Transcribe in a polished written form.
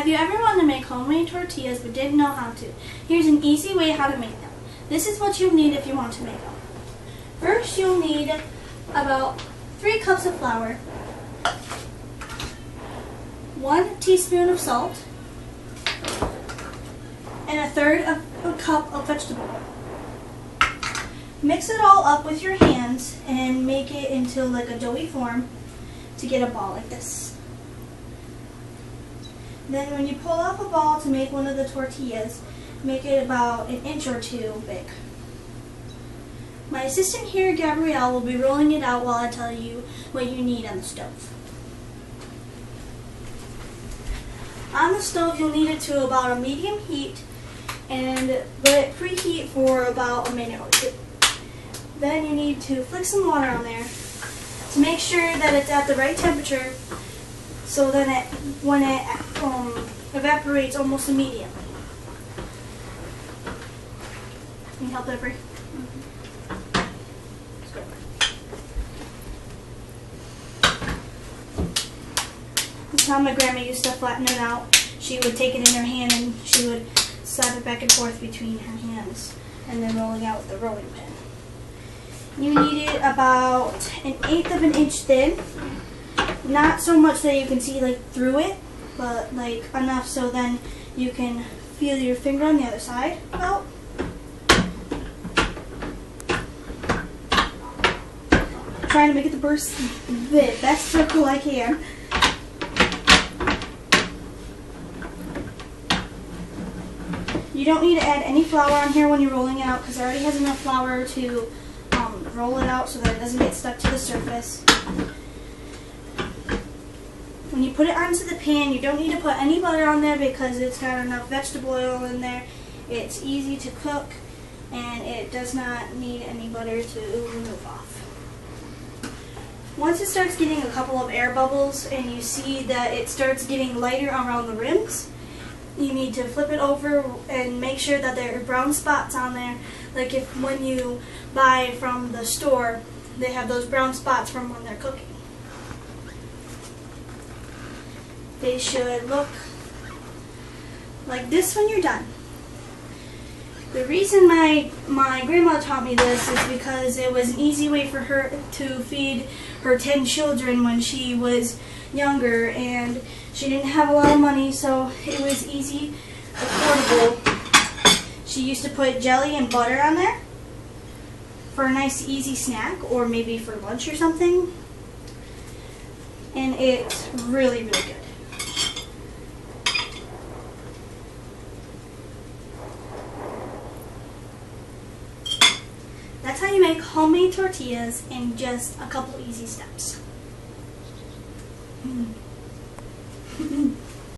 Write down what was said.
Have you ever wanted to make homemade tortillas but didn't know how to? Here's an easy way how to make them. This is what you'll need if you want to make them. First, you'll need about 3 cups of flour, 1 teaspoon of salt, and 1/3 of a cup of vegetable oil. Mix it all up with your hands and make it into like a doughy form to get a ball like this. Then when you pull off a ball to make one of the tortillas, make it about 1 inch or 2 big. My assistant here, Gabrielle, will be rolling it out while I tell you what you need on the stove. On the stove, you'll need it to about a medium heat and let it preheat for about a minute or 2. Then you need to flick some water on there to make sure that it's at the right temperature, so then when it evaporates almost immediately. Can you help that break? This is how my grandma used to flatten it out. She would take it in her hand and she would slap it back and forth between her hands and then rolling out with the rolling pin. You need it about 1/8 of an inch thin. Not so much that you can see like through it, but like enough so then you can feel your finger on the other side about. Trying to make it the best circle I can. You don't need to add any flour on here when you're rolling it out because it already has enough flour to roll it out so that it doesn't get stuck to the surface. When you put it onto the pan, you don't need to put any butter on there because it's got enough vegetable oil in there. It's easy to cook and it does not need any butter to remove off. Once it starts getting a couple of air bubbles and you see that it starts getting lighter around the rims, you need to flip it over and make sure that there are brown spots on there. Like when you buy from the store, they have those brown spots from when they're cooking. They should look like this when you're done. The reason my grandma taught me this is because it was an easy way for her to feed her 10 children when she was younger and she didn't have a lot of money, so it was easy, affordable. She used to put jelly and butter on there for a nice easy snack or maybe for lunch or something, and it's really, really good. That's how you make homemade tortillas in just a couple easy steps.